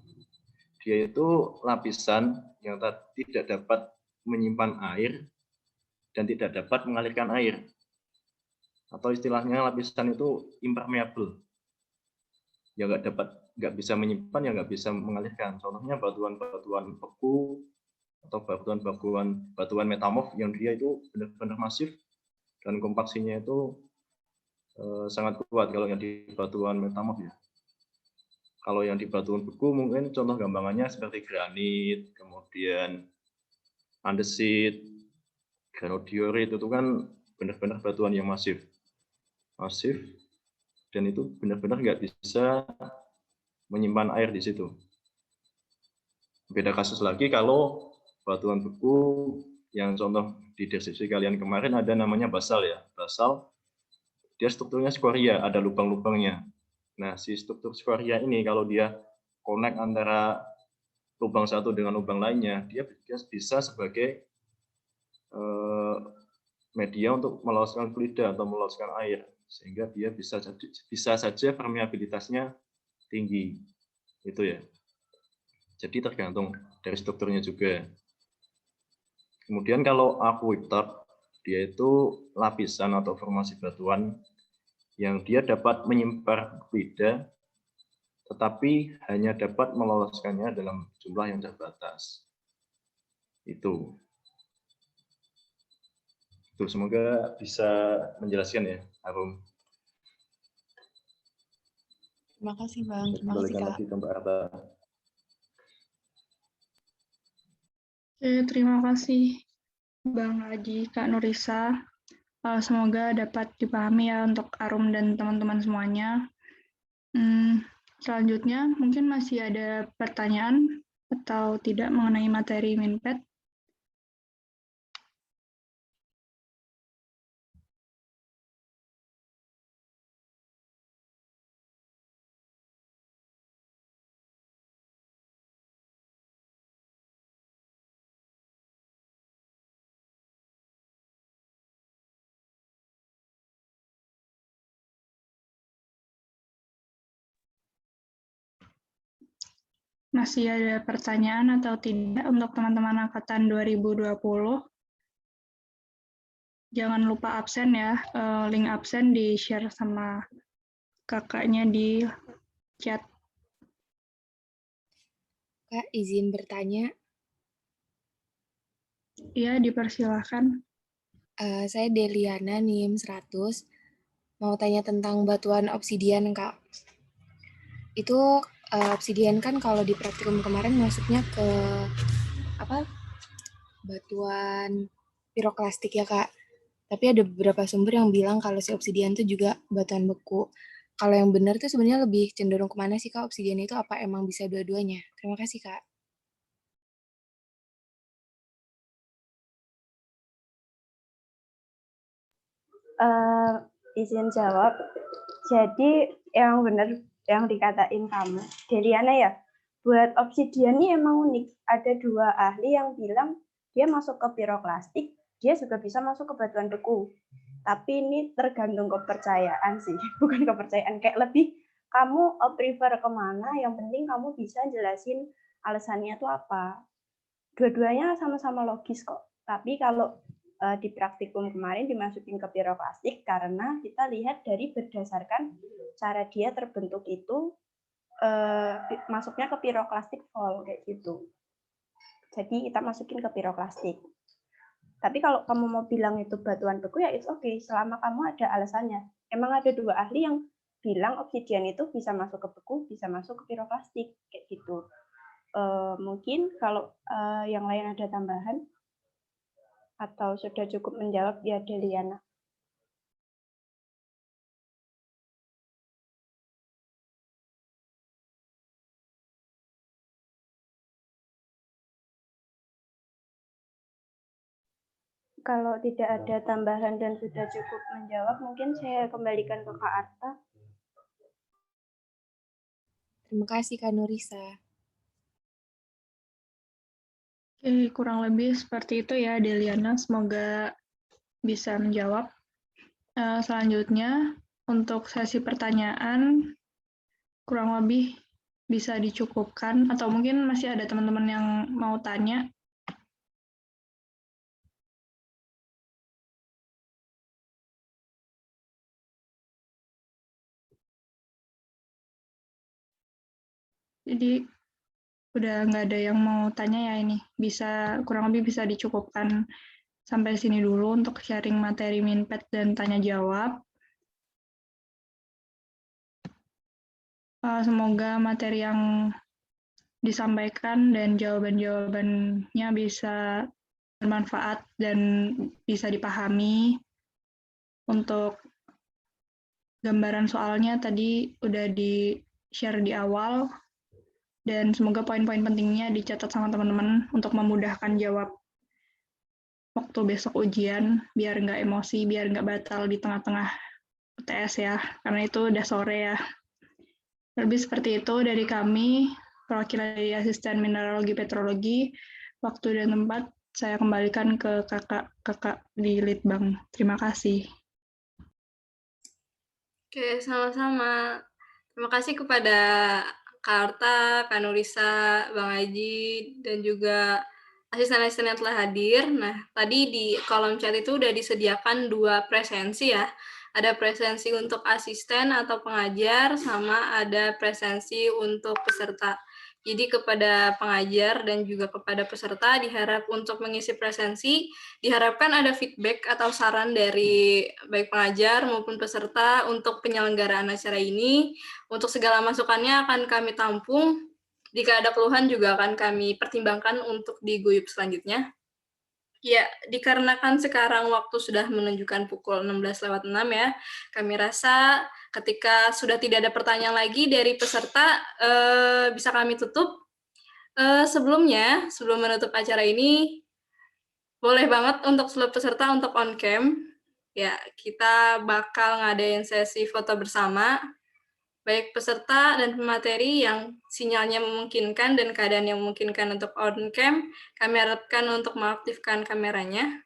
dia itu lapisan yang tidak dapat menyimpan air dan tidak dapat mengalirkan air. Atau istilahnya lapisan itu impermeable. Ya nggak bisa menyimpan, ya nggak bisa mengalirkan. Contohnya batuan-batuan beku atau batuan metamorf yang dia itu benar-benar masif dan kompaksinya itu sangat kuat kalau yang di batuan metamorf ya. Kalau yang di batuan beku mungkin contoh gampangannya seperti granit, kemudian andesit, granodiorit itu kan benar-benar batuan yang masif, dan itu benar-benar nggak bisa menyimpan air di situ. Beda kasus lagi kalau batuan beku yang contoh di deskripsi kalian kemarin ada namanya basal ya. Basal dia strukturnya skoria, ada lubang-lubangnya. Nah, si struktur skoria ini kalau dia connect antara lubang satu dengan lubang lainnya, dia bisa sebagai media untuk meloloskan fluida atau meloloskan air, sehingga dia bisa saja permeabilitasnya tinggi. Itu ya. Jadi tergantung dari strukturnya juga. Kemudian kalau aquitop, dia itu lapisan atau formasi batuan yang dia dapat menyimpan fluida, tetapi hanya dapat meloloskannya dalam jumlah yang terbatas. Itu semoga bisa menjelaskan ya, Arum. Terima kasih Bang. Terima kasih Kak. Lagi ke Mbak Arta. Oke, terima kasih Bang Haji, Kak Nurisa. Semoga dapat dipahami ya untuk Arum dan teman-teman semuanya. Selanjutnya, mungkin masih ada pertanyaan atau tidak mengenai materi Minpet. Masih ada pertanyaan atau tidak untuk teman-teman angkatan 2020? Jangan lupa absen ya, link absen di-share sama kakaknya di chat. Kak, izin bertanya. Iya, dipersilahkan. Saya Deliana, NIM 100. Mau tanya tentang batuan obsidian, Kak. Itu obsidian kan kalau di praktikum kemarin masuknya ke batuan piroklastik ya Kak. Tapi ada beberapa sumber yang bilang kalau si obsidian itu juga batuan beku. Kalau yang benar tuh sebenarnya lebih cenderung kemana sih Kak obsidian itu? Apa emang bisa dua-duanya? Terima kasih Kak. Izin jawab. Jadi yang benar yang dikatain kamu, Deliana ya, buat obsidian ini emang unik. Ada 2 ahli yang bilang dia masuk ke piroklastik, dia juga bisa masuk ke batuan beku. Tapi ini tergantung kepercayaan sih, bukan kepercayaan. Kayak lebih kamu prefer kemana, yang penting kamu bisa jelasin alasannya itu apa. Dua-duanya sama-sama logis kok. Tapi kalau di praktikum kemarin dimasukin ke piroklastik karena kita lihat dari berdasarkan cara dia terbentuk itu masuknya ke piroklastik fall kayak gitu. Jadi kita masukin ke piroklastik. Tapi kalau kamu mau bilang itu batuan beku ya it's okay selama kamu ada alasannya. Emang ada 2 ahli yang bilang obsidian itu bisa masuk ke beku, bisa masuk ke piroklastik kayak gitu. Mungkin kalau yang lain ada tambahan atau sudah cukup menjawab ya Deliana. Kalau tidak ada tambahan dan sudah cukup menjawab, mungkin saya kembalikan ke Kak Arta. Terima kasih Kak Nurisa. Oke, kurang lebih seperti itu ya, Deliana. Semoga bisa menjawab. Selanjutnya, untuk sesi pertanyaan, kurang lebih bisa dicukupkan, atau mungkin masih ada teman-teman yang mau tanya. Jadi, udah nggak ada yang mau tanya ya ini. Kurang lebih bisa dicukupkan sampai sini dulu untuk sharing materi Minpet dan tanya jawab. Semoga materi yang disampaikan dan jawaban-jawabannya bisa bermanfaat dan bisa dipahami. Untuk gambaran soalnya tadi udah di-share di awal, dan semoga poin-poin pentingnya dicatat sama teman-teman untuk memudahkan jawab waktu besok ujian, biar nggak emosi, biar nggak batal di tengah-tengah UTS ya, karena itu udah sore ya. Lebih seperti itu dari kami, perwakilan dari Asisten Mineralogi Petrologi. Waktu dan tempat saya kembalikan ke kakak-kakak di Litbang. Terima kasih. Oke, sama-sama. Terima kasih kepada Kak Arta, Kak Nurisa, Bang Haji, dan juga asisten-asisten yang telah hadir. Nah, tadi di kolom chat itu udah disediakan 2 presensi ya. Ada presensi untuk asisten atau pengajar, sama ada presensi untuk peserta. Jadi kepada pengajar dan juga kepada peserta diharap untuk mengisi presensi, diharapkan ada feedback atau saran dari baik pengajar maupun peserta untuk penyelenggaraan acara ini. Untuk segala masukannya akan kami tampung. Jika ada keluhan juga akan kami pertimbangkan untuk diguyup selanjutnya. Ya, dikarenakan sekarang waktu sudah menunjukkan pukul 16:06 ya, kami rasa ketika sudah tidak ada pertanyaan lagi dari peserta, bisa kami tutup. Sebelumnya, sebelum menutup acara ini, boleh banget untuk seluruh peserta untuk on cam. Ya, kita bakal ngadain sesi foto bersama. Baik peserta dan pemateri yang sinyalnya memungkinkan dan keadaan yang memungkinkan untuk on cam, kami harapkan untuk mengaktifkan kameranya.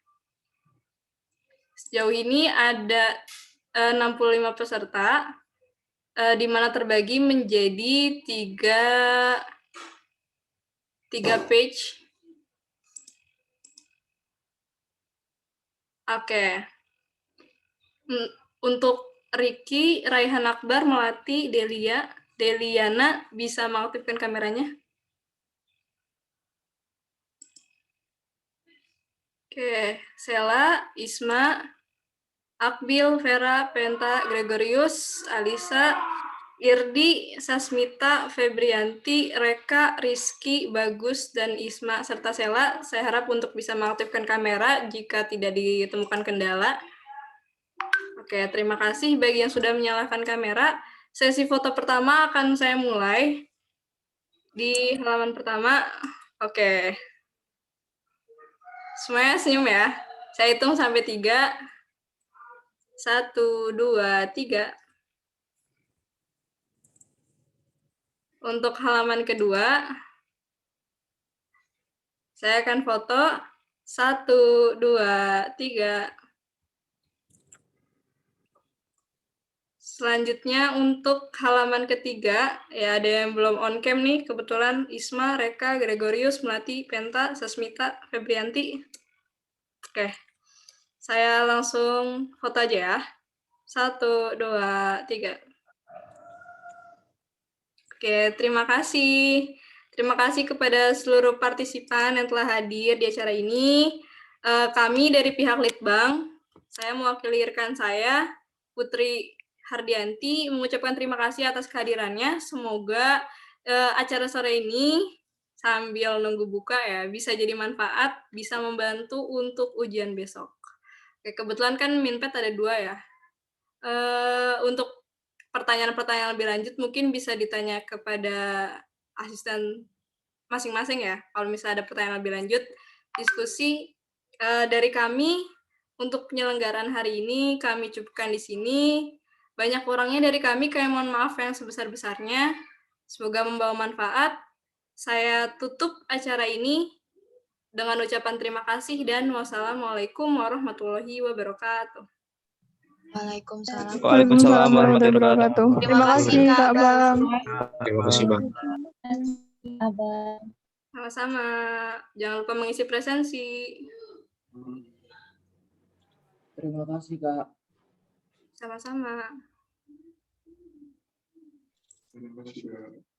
Sejauh ini ada 65 peserta, di mana terbagi menjadi tiga page. Oke. Untuk Ricky, Raihan Akbar, Melati, Deliana bisa mengaktifkan kameranya. Oke, Sela, Isma, Akbil, Vera, Penta, Gregorius, Alisa, Irdi, Sasmita, Febrianti, Reka, Rizky, Bagus, dan Isma, serta Sela. Saya harap untuk bisa mengaktifkan kamera jika tidak ditemukan kendala. Oke, terima kasih bagi yang sudah menyalakan kamera. Sesi foto pertama akan saya mulai di halaman pertama. Oke. Semuanya senyum ya. Saya hitung sampai 3. 1, 2, 3. Untuk halaman kedua, saya akan foto 1, 2, 3. Selanjutnya untuk halaman ketiga, ya ada yang belum on cam nih, kebetulan Isma, Reka, Gregorius, Melati, Penta, Sasmita, Febrianti. Oke, saya langsung foto aja ya. 1, 2, 3. Oke, terima kasih. Terima kasih kepada seluruh partisipan yang telah hadir di acara ini. Kami dari pihak Litbang, saya mewakili rekan saya, Putri Hardianti, mengucapkan terima kasih atas kehadirannya. Semoga acara sore ini sambil nunggu buka ya, bisa jadi manfaat, bisa membantu untuk ujian besok. Oke, kebetulan kan Minpet ada 2 ya. Untuk pertanyaan-pertanyaan lebih lanjut mungkin bisa ditanya kepada asisten masing-masing ya. Kalau misalnya ada pertanyaan lebih lanjut, diskusi dari kami untuk penyelenggaraan hari ini kami cukupkan di sini. Banyak kurangnya dari kami, kami mohon maaf yang sebesar-besarnya. Semoga membawa manfaat. Saya tutup acara ini dengan ucapan terima kasih dan wassalamualaikum warahmatullahi wabarakatuh. Waalaikumsalam. Waalaikumsalam warahmatullahi wabarakatuh. Terima kasih Kak Bang. Terima kasih, Bang. Sama-sama. Jangan lupa mengisi presensi. Terima kasih, Kak. Sama-sama. Terima kasih, Kak.